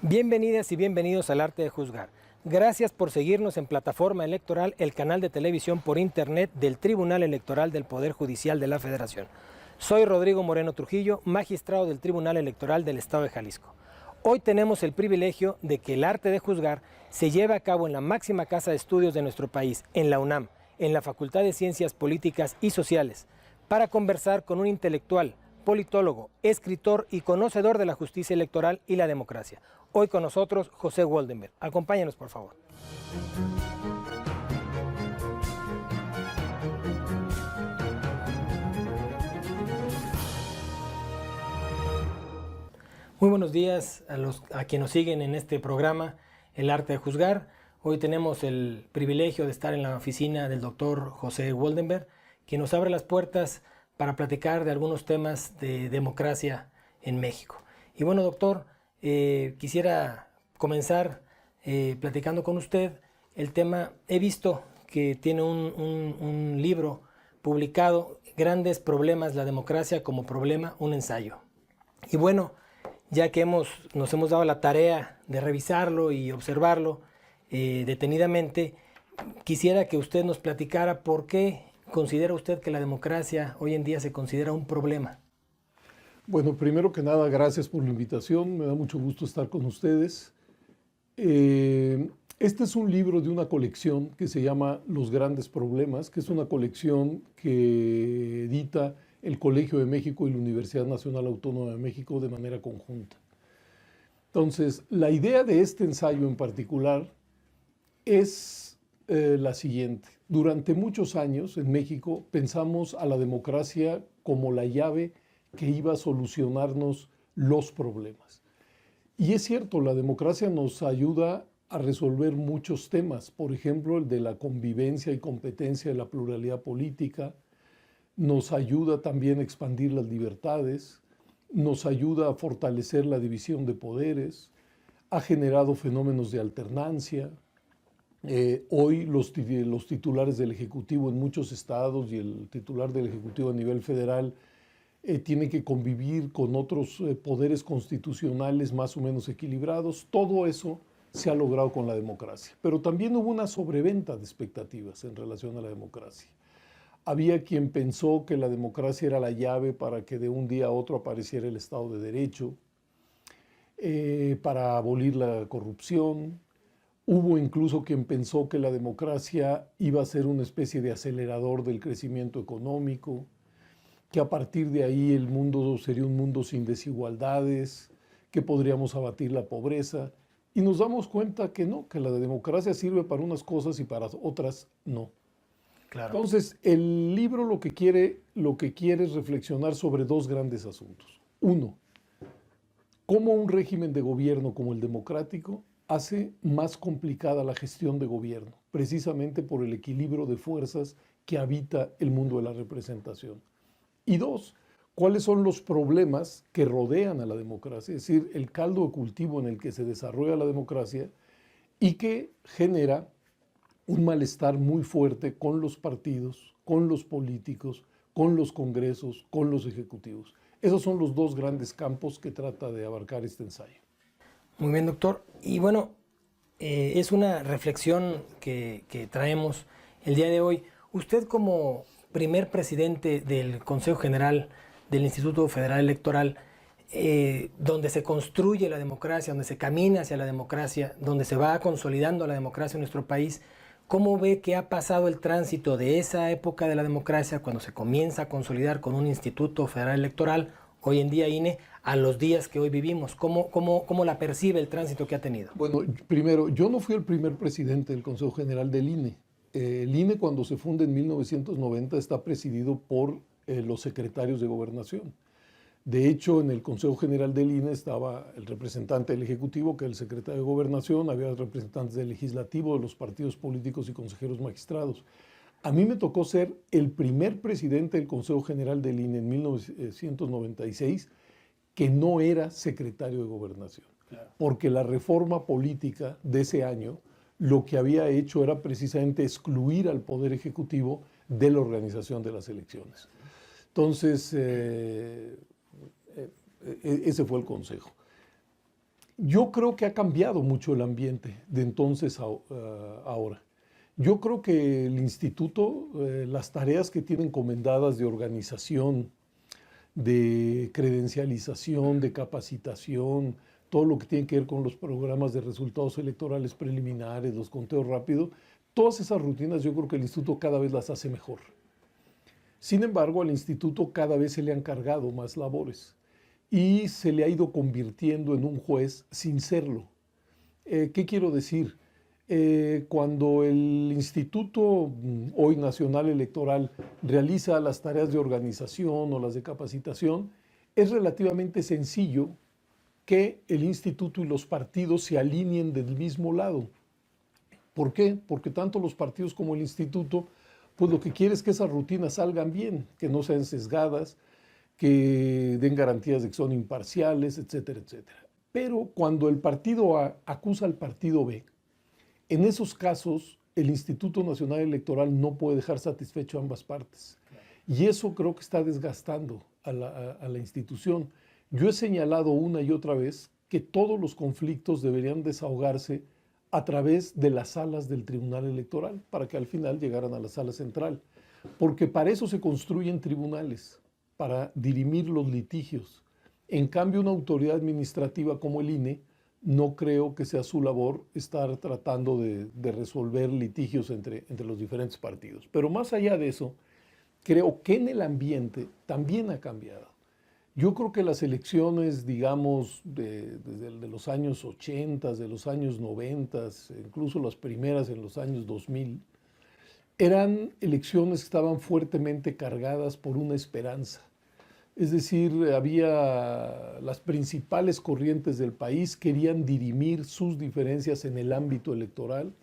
Bienvenidas y bienvenidos al Arte de Juzgar. Gracias por seguirnos en Plataforma Electoral, el canal de televisión por internet del Tribunal Electoral del Poder Judicial de la Federación. Soy Rodrigo Moreno Trujillo, magistrado del Tribunal Electoral del Estado de Jalisco. Hoy tenemos el privilegio de que el Arte de Juzgar se lleve a cabo en la máxima casa de estudios de nuestro país, en la UNAM, en la Facultad de Ciencias Políticas y Sociales, para conversar con un intelectual, politólogo, escritor y conocedor de la justicia electoral y la democracia. Hoy con nosotros, José Woldenberg. Acompáñanos, por favor. Muy buenos días a quienes nos siguen en este programa, El Arte de Juzgar. Hoy tenemos el privilegio de estar en la oficina del doctor José Woldenberg, quien nos abre las puertas para platicar de algunos temas de democracia en México. Y bueno, doctor, quisiera comenzar platicando con usted el tema. He visto que tiene un libro publicado, Grandes Problemas, la Democracia como Problema, un ensayo. Y bueno, ya que nos hemos dado la tarea de revisarlo y observarlo detenidamente, quisiera que usted nos platicara por qué considera usted que la democracia hoy en día se considera un problema. Bueno, primero que nada, gracias por la invitación. Me da mucho gusto estar con ustedes. Este es un libro de una colección que se llama Los Grandes Problemas, que es una colección que edita el Colegio de México y la Universidad Nacional Autónoma de México de manera conjunta. Entonces, la idea de este ensayo en particular es la siguiente. Durante muchos años en México pensamos a la democracia como la llave que iba a solucionarnos los problemas. Y es cierto, la democracia nos ayuda a resolver muchos temas, por ejemplo, el de la convivencia y competencia de la pluralidad política, nos ayuda también a expandir las libertades, nos ayuda a fortalecer la división de poderes, ha generado fenómenos de alternancia. Hoy los titulares del Ejecutivo en muchos estados y el titular del Ejecutivo a nivel federal tiene que convivir con otros poderes constitucionales más o menos equilibrados. Todo eso se ha logrado con la democracia. Pero también hubo una sobreventa de expectativas en relación a la democracia. Había quien pensó que la democracia era la llave para que de un día a otro apareciera el Estado de Derecho, para abolir la corrupción. Hubo incluso quien pensó que la democracia iba a ser una especie de acelerador del crecimiento económico, que a partir de ahí el mundo sería un mundo sin desigualdades, que podríamos abatir la pobreza. Y nos damos cuenta que no, que la democracia sirve para unas cosas y para otras no. Claro. Entonces, el libro lo que quiere es reflexionar sobre dos grandes asuntos. Uno, cómo un régimen de gobierno como el democrático hace más complicada la gestión de gobierno, precisamente por el equilibrio de fuerzas que habita el mundo de la representación. Y dos, cuáles son los problemas que rodean a la democracia, es decir, el caldo de cultivo en el que se desarrolla la democracia y que genera un malestar muy fuerte con los partidos, con los políticos, con los congresos, con los ejecutivos. Esos son los dos grandes campos que trata de abarcar este ensayo. Muy bien, doctor. Y bueno, es una reflexión que traemos el día de hoy. Usted como primer presidente del Consejo General del Instituto Federal Electoral, donde se construye la democracia, donde se camina hacia la democracia, donde se va consolidando la democracia en nuestro país, ¿cómo ve que ha pasado el tránsito de esa época de la democracia, cuando se comienza a consolidar con un Instituto Federal Electoral, hoy en día INE, a los días que hoy vivimos? ¿Cómo la percibe el tránsito que ha tenido? Bueno, primero, yo no fui el primer presidente del Consejo General del INE. El INE, cuando se funda en 1990, está presidido por los secretarios de Gobernación. De hecho, en el Consejo General del INE estaba el representante del Ejecutivo, que es el secretario de Gobernación, había representantes del Legislativo, de los partidos políticos y consejeros magistrados. A mí me tocó ser el primer presidente del Consejo General del INE en 1996 que no era secretario de Gobernación, claro, porque la reforma política de ese año lo que había hecho era precisamente excluir al Poder Ejecutivo de la organización de las elecciones. Entonces, ese fue el consejo. Yo creo que ha cambiado mucho el ambiente de entonces a ahora. Yo creo que el instituto, las tareas que tiene encomendadas de organización, de credencialización, de capacitación, todo lo que tiene que ver con los programas de resultados electorales preliminares, los conteos rápidos, todas esas rutinas yo creo que el instituto cada vez las hace mejor. Sin embargo, al instituto cada vez se le han cargado más labores y se le ha ido convirtiendo en un juez sin serlo. ¿Qué quiero decir? Cuando el Instituto hoy Nacional Electoral realiza las tareas de organización o las de capacitación, es relativamente sencillo que el instituto y los partidos se alineen del mismo lado. ¿Por qué? Porque tanto los partidos como el instituto, pues lo que quiere es que esas rutinas salgan bien, que no sean sesgadas, que den garantías de que son imparciales, etcétera, etcétera. Pero cuando el partido A acusa al partido B, en esos casos el Instituto Nacional Electoral no puede dejar satisfecho a ambas partes. Y eso creo que está desgastando a la institución. Yo he señalado una y otra vez que todos los conflictos deberían desahogarse a través de las salas del Tribunal Electoral, para que al final llegaran a la sala central. Porque para eso se construyen tribunales, para dirimir los litigios. En cambio, una autoridad administrativa como el INE, no creo que sea su labor estar tratando de resolver litigios entre los diferentes partidos. Pero más allá de eso, creo que en el ambiente también ha cambiado. Yo creo que las elecciones, digamos, desde los años 80, de los años 90, incluso las primeras en los años 2000, eran elecciones que estaban fuertemente cargadas por una esperanza. Es decir, había las principales corrientes del país querían dirimir sus diferencias en el ámbito electoral,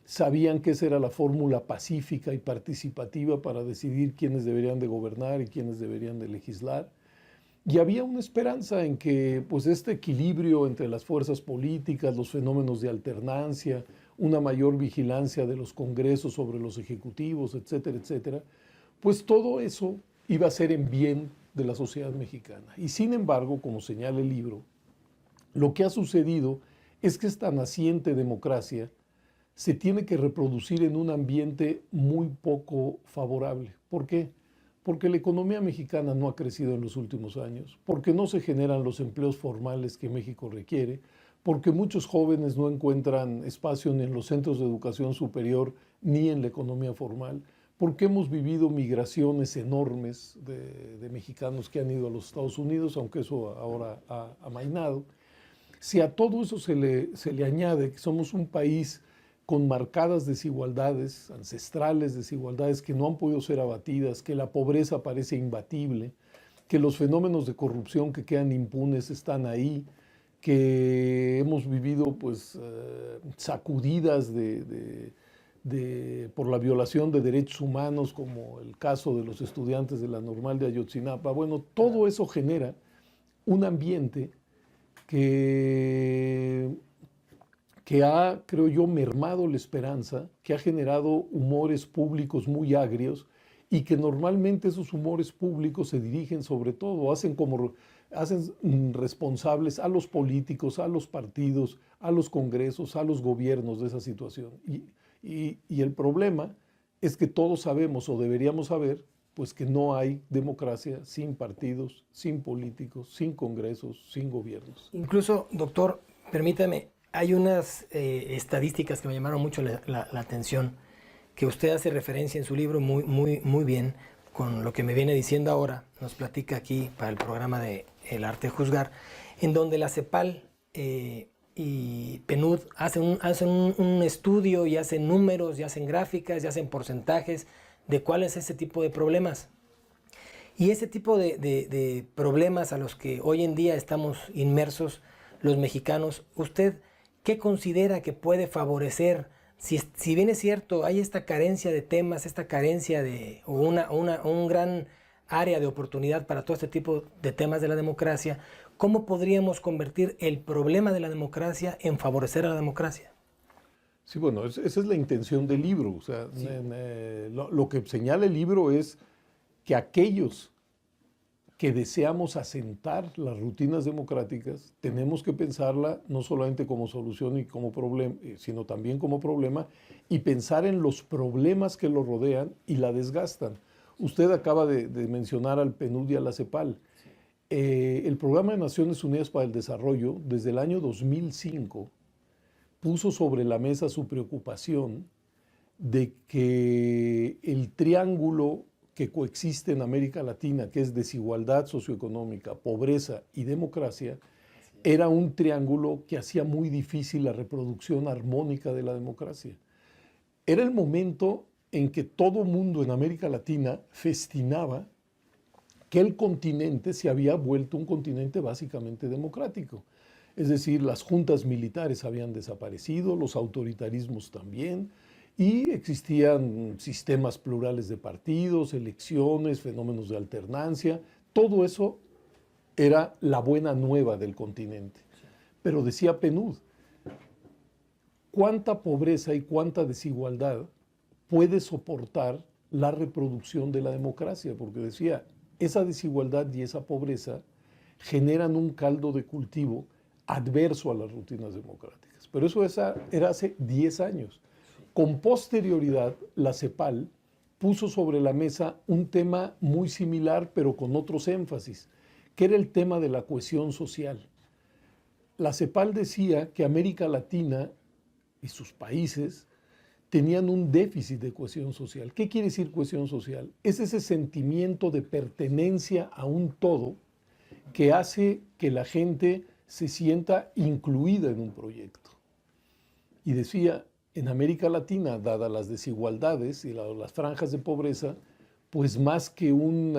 sabían que esa era la fórmula pacífica y participativa para decidir quiénes deberían de gobernar y quiénes deberían de legislar. Y había una esperanza en que pues, este equilibrio entre las fuerzas políticas, los fenómenos de alternancia, una mayor vigilancia de los congresos sobre los ejecutivos, etcétera, etcétera, pues todo eso iba a ser en bien de la sociedad mexicana. Y sin embargo, como señala el libro, lo que ha sucedido es que esta naciente democracia se tiene que reproducir en un ambiente muy poco favorable. ¿Por qué? Porque la economía mexicana no ha crecido en los últimos años, porque no se generan los empleos formales que México requiere, porque muchos jóvenes no encuentran espacio ni en los centros de educación superior ni en la economía formal, porque hemos vivido migraciones enormes de mexicanos que han ido a los Estados Unidos, aunque eso ahora ha amainado. Si a todo eso se le añade que somos un país con marcadas desigualdades, ancestrales desigualdades que no han podido ser abatidas, que la pobreza parece imbatible, que los fenómenos de corrupción que quedan impunes están ahí, que hemos vivido pues, sacudidas por la violación de derechos humanos, como el caso de los estudiantes de la Normal de Ayotzinapa. Bueno, todo eso genera un ambiente que ha, creo yo, mermado la esperanza, que ha generado humores públicos muy agrios y que normalmente esos humores públicos se dirigen sobre todo, hacen responsables a los políticos, a los partidos, a los congresos, a los gobiernos de esa situación. Y el problema es que todos sabemos o deberíamos saber pues que no hay democracia sin partidos, sin políticos, sin congresos, sin gobiernos. Incluso, doctor, permítame, hay unas estadísticas que me llamaron mucho la atención, que usted hace referencia en su libro muy bien con lo que me viene diciendo ahora, nos platica aquí para el programa de El Arte de Juzgar, en donde la CEPAL y PNUD hacen un estudio y hacen números y hacen gráficas y hacen porcentajes de cuál es ese tipo de problemas. Y ese tipo de problemas a los que hoy en día estamos inmersos los mexicanos, ¿usted qué considera que puede favorecer? Si bien es cierto, hay esta carencia de temas, esta carencia de un gran área de oportunidad para todo este tipo de temas de la democracia, ¿cómo podríamos convertir el problema de la democracia en favorecer a la democracia? Sí, bueno, esa es la intención del libro. O sea, sí. Lo que señala el libro es que aquellos que deseamos asentar las rutinas democráticas, tenemos que pensarla no solamente como solución y como problema, sino también como problema, y pensar en los problemas que lo rodean y la desgastan. Usted acaba de mencionar al PNUD y a la CEPAL. El Programa de Naciones Unidas para el Desarrollo, desde el año 2005, puso sobre la mesa su preocupación de que el triángulo que coexiste en América Latina, que es desigualdad socioeconómica, pobreza y democracia, era un triángulo que hacía muy difícil la reproducción armónica de la democracia. Era el momento en que todo mundo en América Latina festinaba que el continente se había vuelto un continente básicamente democrático. Es decir, las juntas militares habían desaparecido, los autoritarismos también, y existían sistemas plurales de partidos, elecciones, fenómenos de alternancia. Todo eso era la buena nueva del continente. Pero decía PNUD, ¿cuánta pobreza y cuánta desigualdad puede soportar la reproducción de la democracia? Porque decía, esa desigualdad y esa pobreza generan un caldo de cultivo adverso a las rutinas democráticas. Pero eso era hace 10 años. Con posterioridad, la CEPAL puso sobre la mesa un tema muy similar, pero con otros énfasis, que era el tema de la cohesión social. La CEPAL decía que América Latina y sus países tenían un déficit de cohesión social. ¿Qué quiere decir cohesión social? Es ese sentimiento de pertenencia a un todo que hace que la gente se sienta incluida en un proyecto. Y decía, en América Latina, dadas las desigualdades y las franjas de pobreza, pues más que un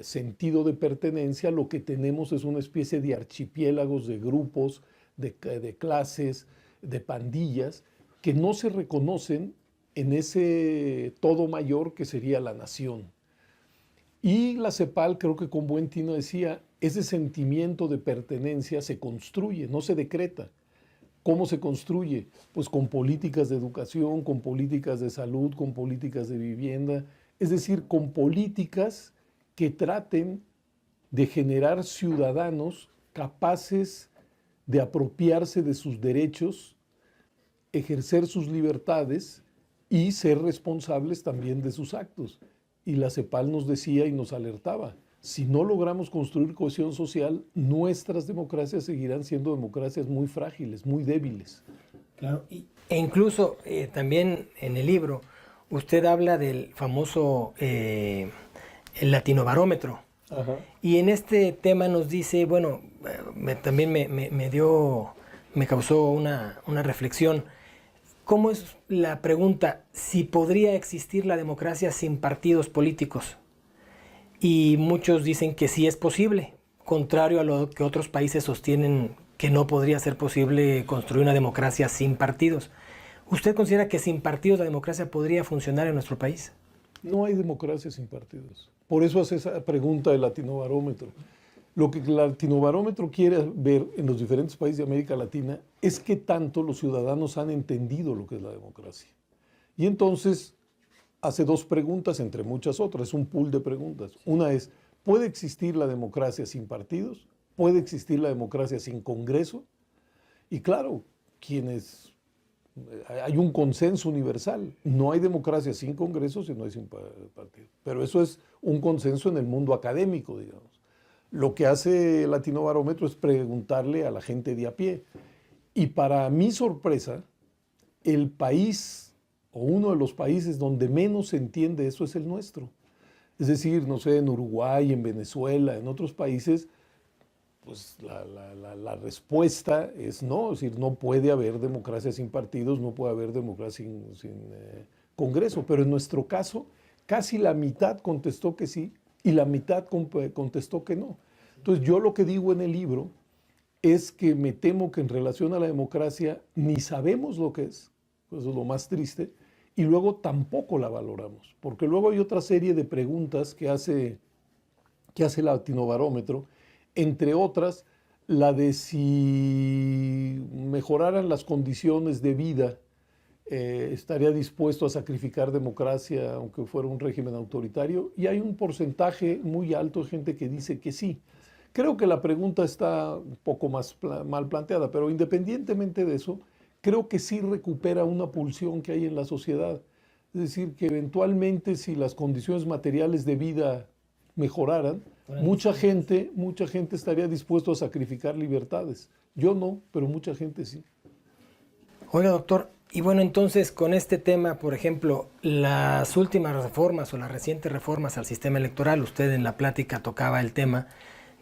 sentido de pertenencia, lo que tenemos es una especie de archipiélagos, de grupos, de clases, de pandillas, que no se reconocen en ese todo mayor que sería la nación. Y la CEPAL, creo que con buen tino decía, ese sentimiento de pertenencia se construye, no se decreta. ¿Cómo se construye? Pues con políticas de educación, con políticas de salud, con políticas de vivienda, es decir, con políticas que traten de generar ciudadanos capaces de apropiarse de sus derechos, ejercer sus libertades y ser responsables también de sus actos. Y la CEPAL nos decía y nos alertaba, si no logramos construir cohesión social, nuestras democracias seguirán siendo democracias muy frágiles, muy débiles. Claro, e incluso también en el libro usted habla del famoso el Latinobarómetro. Ajá. Y en este tema nos dice, bueno, también me causó una reflexión. ¿Cómo es la pregunta si podría existir la democracia sin partidos políticos? Y muchos dicen que sí es posible, contrario a lo que otros países sostienen que no podría ser posible construir una democracia sin partidos. ¿Usted considera que sin partidos la democracia podría funcionar en nuestro país? No hay democracia sin partidos. Por eso hace esa pregunta del Latinobarómetro. Lo que el Latinobarómetro quiere ver en los diferentes países de América Latina es qué tanto los ciudadanos han entendido lo que es la democracia. Y entonces hace dos preguntas, entre muchas otras, un pool de preguntas. Una es, ¿puede existir la democracia sin partidos? ¿Puede existir la democracia sin Congreso? Y claro, quienes Hay un consenso universal. No hay democracia sin congresos y no hay sin partido. Pero eso es un consenso en el mundo académico, digamos. Lo que hace el Latinobarómetro es preguntarle a la gente de a pie. Y para mi sorpresa, el país o uno de los países donde menos se entiende eso es el nuestro. Es decir, no sé, en Uruguay, en Venezuela, en otros países, pues la respuesta es no, es decir, no puede haber democracia sin partidos, no puede haber democracia sin Congreso, pero en nuestro caso casi la mitad contestó que sí y la mitad contestó que no. Entonces yo lo que digo en el libro es que me temo que en relación a la democracia ni sabemos lo que es, eso es lo más triste, y luego tampoco la valoramos, porque luego hay otra serie de preguntas que hace el Latinobarómetro, entre otras, la de si mejoraran las condiciones de vida, estaría dispuesto a sacrificar democracia aunque fuera un régimen autoritario, y hay un porcentaje muy alto de gente que dice que sí. Creo que la pregunta está un poco más mal planteada, pero independientemente de eso, creo que sí recupera una pulsión que hay en la sociedad. Es decir, que eventualmente si las condiciones materiales de vida mejoraran, mucha gente estaría dispuesto a sacrificar libertades. Yo no, pero mucha gente sí. Oiga, doctor, y bueno, entonces con este tema, por ejemplo, las últimas reformas o las recientes reformas al sistema electoral, usted en la plática tocaba el tema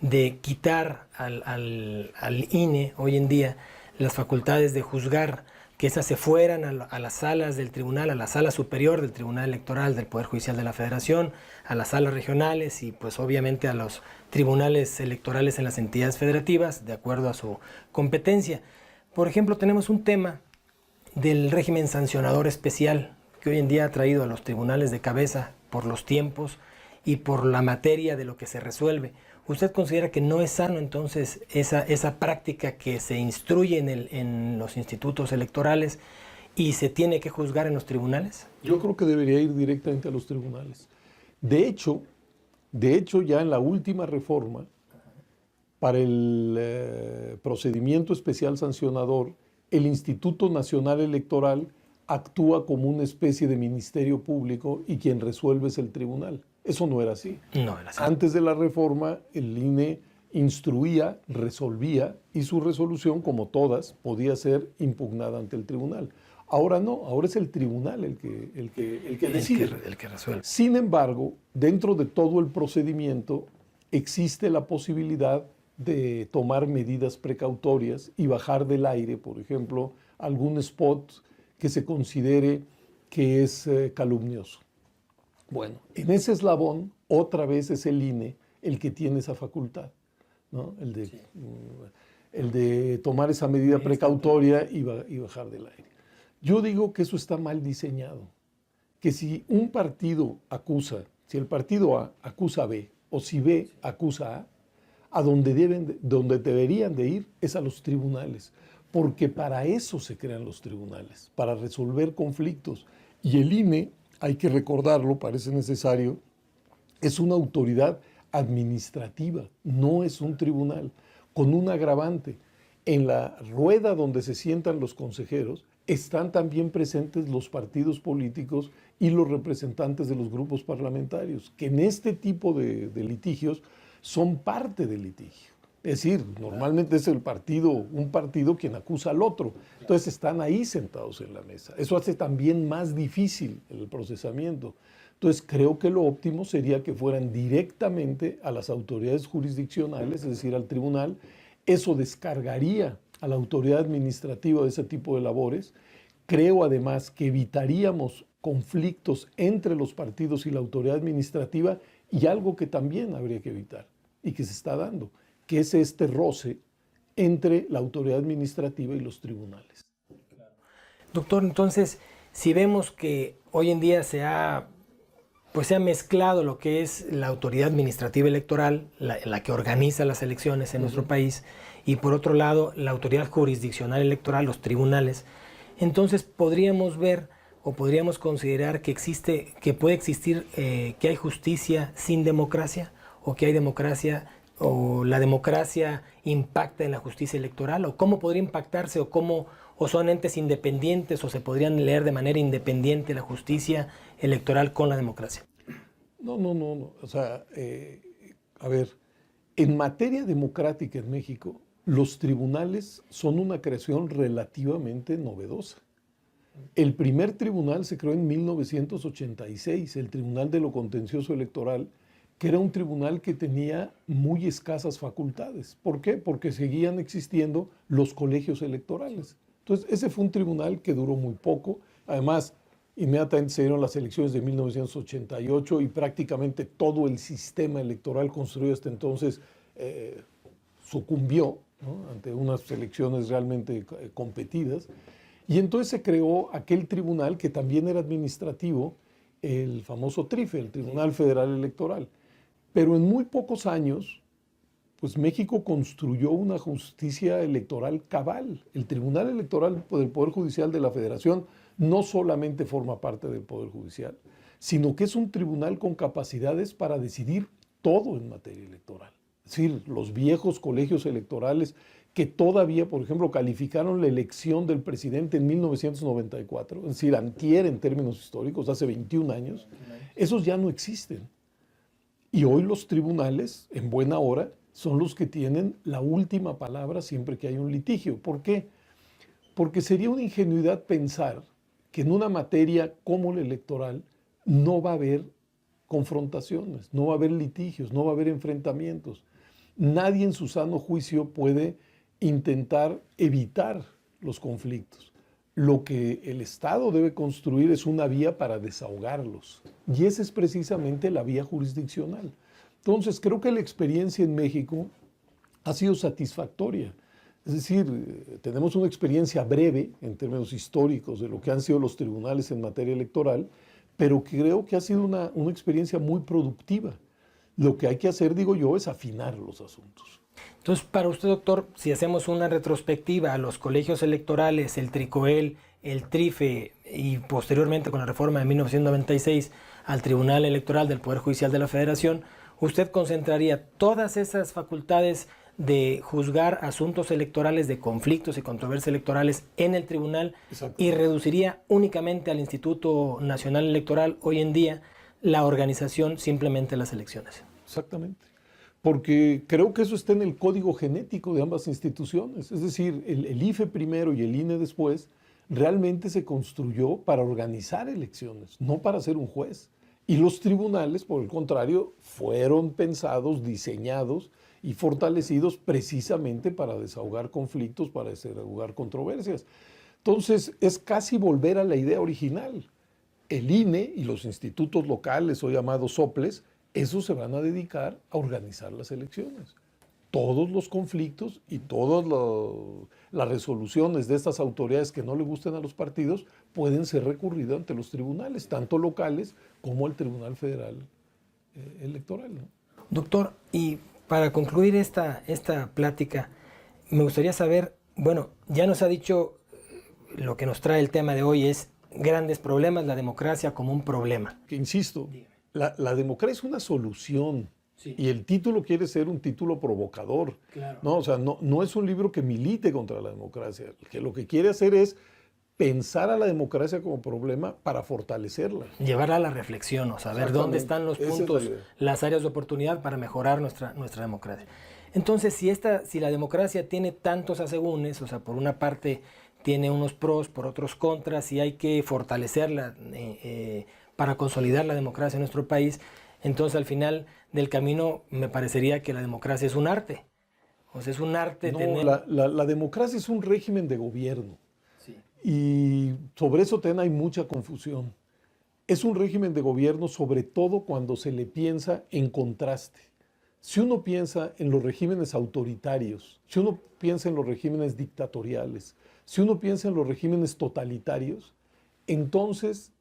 de quitar al INE hoy en día las facultades de juzgar, que esas se fueran a las salas del tribunal, a la sala superior del Tribunal Electoral del Poder Judicial de la Federación, a las salas regionales y pues obviamente a los tribunales electorales en las entidades federativas, de acuerdo a su competencia. Por ejemplo, tenemos un tema del régimen sancionador especial, que hoy en día ha traído a los tribunales de cabeza por los tiempos y por la materia de lo que se resuelve. ¿Usted considera que no es sano entonces esa práctica que se instruye en los institutos electorales y se tiene que juzgar en los tribunales? Yo creo que debería ir directamente a los tribunales. De hecho ya en la última reforma, para el procedimiento especial sancionador, el Instituto Nacional Electoral actúa como una especie de ministerio público y quien resuelve es el tribunal. Eso no era así. No era así. Antes de la reforma, el INE instruía, resolvía y su resolución, como todas, podía ser impugnada ante el tribunal. Ahora no, ahora es el tribunal el que decide. El que resuelve. Sin embargo, dentro de todo el procedimiento existe la posibilidad de tomar medidas precautorias y bajar del aire, por ejemplo, algún spot que se considere que es calumnioso. Bueno, en ese eslabón, otra vez es el INE el que tiene esa facultad, ¿no? El de tomar esa medida precautoria y bajar del aire. Yo digo que eso está mal diseñado, que si un partido acusa, si el partido A acusa a B, o si B acusa a donde deberían de ir es a los tribunales, porque para eso se crean los tribunales, para resolver conflictos. Y el INE, hay que recordarlo, parece necesario, es una autoridad administrativa, no es un tribunal, con un agravante. En la rueda donde se sientan los consejeros están también presentes los partidos políticos y los representantes de los grupos parlamentarios, que en este tipo de litigios son parte del litigio. Es decir, normalmente es un partido quien acusa al otro. Entonces están ahí sentados en la mesa. Eso hace también más difícil el procesamiento. Entonces creo que lo óptimo sería que fueran directamente a las autoridades jurisdiccionales, es decir, al tribunal. Eso descargaría a la autoridad administrativa de ese tipo de labores. Creo además que evitaríamos conflictos entre los partidos y la autoridad administrativa y algo que también habría que evitar y que se está dando, que es este roce entre la autoridad administrativa y los tribunales. Doctor, entonces, si vemos que hoy en día se ha mezclado lo que es la autoridad administrativa electoral, la que organiza las elecciones en nuestro país, y por otro lado, la autoridad jurisdiccional electoral, los tribunales, entonces podríamos ver o podríamos considerar que puede existir, que hay justicia sin democracia, o que hay democracia, o la democracia impacta en la justicia electoral, o cómo podría impactarse, o o son entes independientes o se podrían leer de manera independiente la justicia electoral con la democracia? No. O sea, a ver, en materia democrática en México, los tribunales son una creación relativamente novedosa. El primer tribunal se creó en 1986, el Tribunal de lo Contencioso Electoral, que era un tribunal que tenía muy escasas facultades. ¿Por qué? Porque seguían existiendo los colegios electorales. Entonces, ese fue un tribunal que duró muy poco. Además, inmediatamente se dieron las elecciones de 1988 y prácticamente todo el sistema electoral construido hasta entonces sucumbió, ¿no?, ante unas elecciones realmente competidas. Y entonces se creó aquel tribunal que también era administrativo, el famoso TRIFE, el Tribunal Federal Electoral. Pero en muy pocos años, pues México construyó una justicia electoral cabal. El Tribunal Electoral del Poder Judicial de la Federación no solamente forma parte del Poder Judicial, sino que es un tribunal con capacidades para decidir todo en materia electoral. Es decir, los viejos colegios electorales que todavía, por ejemplo, calificaron la elección del presidente en 1994, es decir, antier en términos históricos, hace 21 años, esos ya no existen. Y hoy los tribunales, en buena hora, son los que tienen la última palabra siempre que hay un litigio. ¿Por qué? Porque sería una ingenuidad pensar que en una materia como la electoral no va a haber confrontaciones, no va a haber litigios, no va a haber enfrentamientos. Nadie en su sano juicio puede intentar evitar los conflictos. Lo que el Estado debe construir es una vía para desahogarlos. Y esa es precisamente la vía jurisdiccional. Entonces, creo que la experiencia en México ha sido satisfactoria. Es decir, tenemos una experiencia breve en términos históricos de lo que han sido los tribunales en materia electoral, pero creo que ha sido una experiencia muy productiva. Lo que hay que hacer, digo yo, es afinar los asuntos. Entonces, para usted, doctor, si hacemos una retrospectiva a los colegios electorales, el TRICOEL, el TRIFE y posteriormente con la reforma de 1996 al Tribunal Electoral del Poder Judicial de la Federación, usted concentraría todas esas facultades de juzgar asuntos electorales, de conflictos y controversias electorales en el tribunal y reduciría únicamente al Instituto Nacional Electoral hoy en día la organización simplemente de las elecciones. Exactamente. Porque creo que eso está en el código genético de ambas instituciones. Es decir, el IFE primero y el INE después realmente se construyó para organizar elecciones, no para ser un juez. Y los tribunales, por el contrario, fueron pensados, diseñados y fortalecidos precisamente para desahogar conflictos, para desahogar controversias. Entonces, es casi volver a la idea original. El INE y los institutos locales, o llamados soples, esos se van a dedicar a organizar las elecciones. Todos los conflictos y todas las resoluciones de estas autoridades que no le gusten a los partidos pueden ser recurridas ante los tribunales, tanto locales como el Tribunal Federal Electoral, ¿no? Doctor, y para concluir esta plática, me gustaría saber, bueno, ya nos ha dicho lo que nos trae el tema de hoy es grandes problemas, la democracia como un problema. Que insisto, la democracia es una solución. Sí. Y el título quiere ser un título provocador. Claro. ¿No? O sea, no es un libro que milite contra la democracia. Que lo que quiere hacer es pensar a la democracia como problema para fortalecerla. Llevarla a la reflexión, o saber dónde están los puntos, las áreas de oportunidad para mejorar nuestra democracia. Entonces, si la democracia tiene tantos asegúnes, o sea, por una parte tiene unos pros, por otros contras, y hay que fortalecerla para consolidar la democracia en nuestro país, entonces al final del camino me parecería que la democracia es un arte. O sea, es un arte no, tener... la democracia es un régimen de gobierno. Sí. Y sobre eso hay mucha confusión. Es un régimen de gobierno sobre todo cuando se le piensa en contraste. Si uno piensa en los regímenes autoritarios, si uno piensa en los regímenes dictatoriales, si uno piensa en los regímenes totalitarios, entonces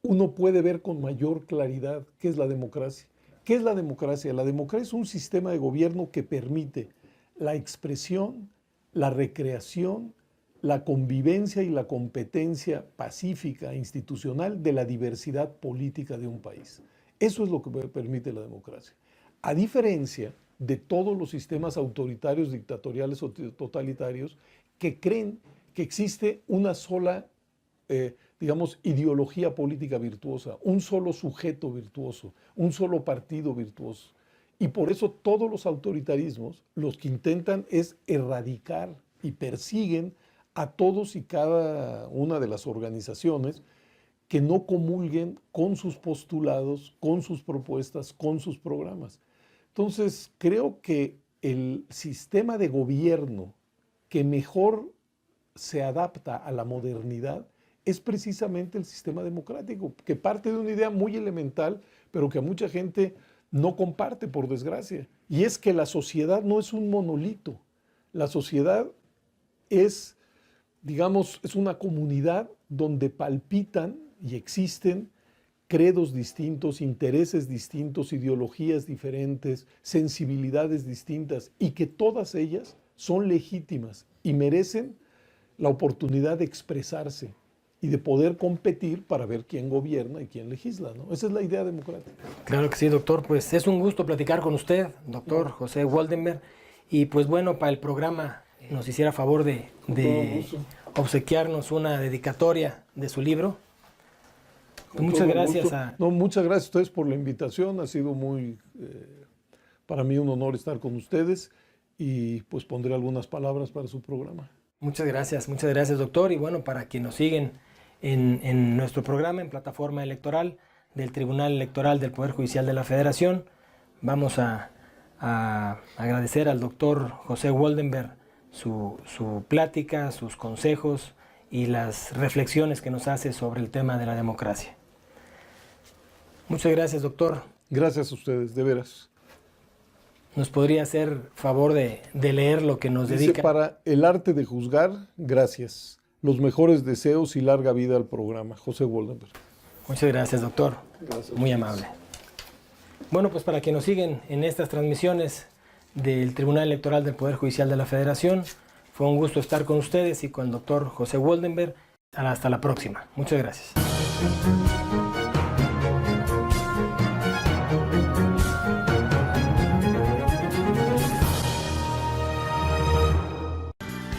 uno puede ver con mayor claridad qué es la democracia. ¿Qué es la democracia? La democracia es un sistema de gobierno que permite la expresión, la recreación, la convivencia y la competencia pacífica e institucional de la diversidad política de un país. Eso es lo que permite la democracia. A diferencia de todos los sistemas autoritarios, dictatoriales o totalitarios que creen que existe una sola, digamos, ideología política virtuosa, un solo sujeto virtuoso, un solo partido virtuoso. Y por eso todos los autoritarismos los que intentan es erradicar y persiguen a todos y cada una de las organizaciones que no comulguen con sus postulados, con sus propuestas, con sus programas. Entonces, creo que el sistema de gobierno que mejor se adapta a la modernidad es precisamente el sistema democrático, que parte de una idea muy elemental, pero que a mucha gente no comparte, por desgracia. Y es que la sociedad no es un monolito. La sociedad es, digamos, es una comunidad donde palpitan y existen credos distintos, intereses distintos, ideologías diferentes, sensibilidades distintas, y que todas ellas son legítimas y merecen la oportunidad de expresarse y de poder competir para ver quién gobierna y quién legisla, ¿no? Esa es la idea democrática. Claro que sí, doctor. Pues es un gusto platicar con usted, doctor José Woldenberg. Y pues bueno, para el programa nos hiciera favor de obsequiarnos una dedicatoria de su libro. Pues muchas gracias. Muchas gracias a ustedes por la invitación. Ha sido muy, para mí, un honor estar con ustedes y pues pondré algunas palabras para su programa. Muchas gracias, doctor. Y bueno, para quienes nos siguen en nuestro programa, en plataforma electoral del Tribunal Electoral del Poder Judicial de la Federación, vamos a agradecer al doctor José Woldenberg su plática, sus consejos y las reflexiones que nos hace sobre el tema de la democracia. Muchas gracias, doctor. Gracias a ustedes, de veras. ¿Nos podría hacer favor de leer lo que nos dedica? Para el arte de juzgar, gracias. Los mejores deseos y larga vida al programa. José Woldenberg. Muchas gracias, doctor. Gracias. Muy amable. Bueno, pues para quienes nos siguen en estas transmisiones del Tribunal Electoral del Poder Judicial de la Federación, fue un gusto estar con ustedes y con el doctor José Woldenberg. Hasta la próxima. Muchas gracias.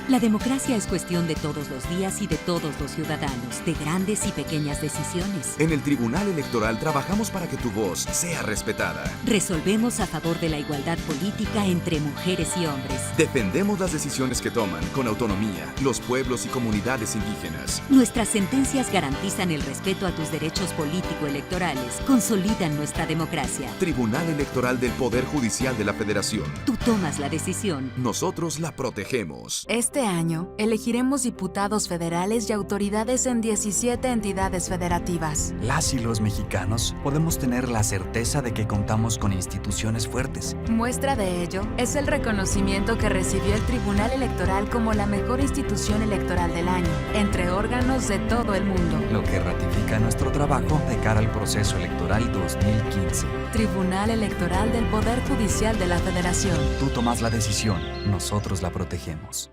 La democracia es cuestión de todos los días y de todos los ciudadanos, de grandes y pequeñas decisiones. En el Tribunal Electoral trabajamos para que tu voz sea respetada. Resolvemos a favor de la igualdad política entre mujeres y hombres. Defendemos las decisiones que toman con autonomía los pueblos y comunidades indígenas. Nuestras sentencias garantizan el respeto a tus derechos político-electorales, consolidan nuestra democracia. Tribunal Electoral del Poder Judicial de la Federación. Tú tomas la decisión. Nosotros la protegemos. Este año, elegiremos diputados federales y autoridades en 17 entidades federativas. Las y los mexicanos podemos tener la certeza de que contamos con instituciones fuertes. Muestra de ello es el reconocimiento que recibió el Tribunal Electoral como la mejor institución electoral del año, entre órganos de todo el mundo. Lo que ratifica nuestro trabajo de cara al proceso electoral 2015. Tribunal Electoral del Poder Judicial de la Federación. Tú tomas la decisión, nosotros la protegemos.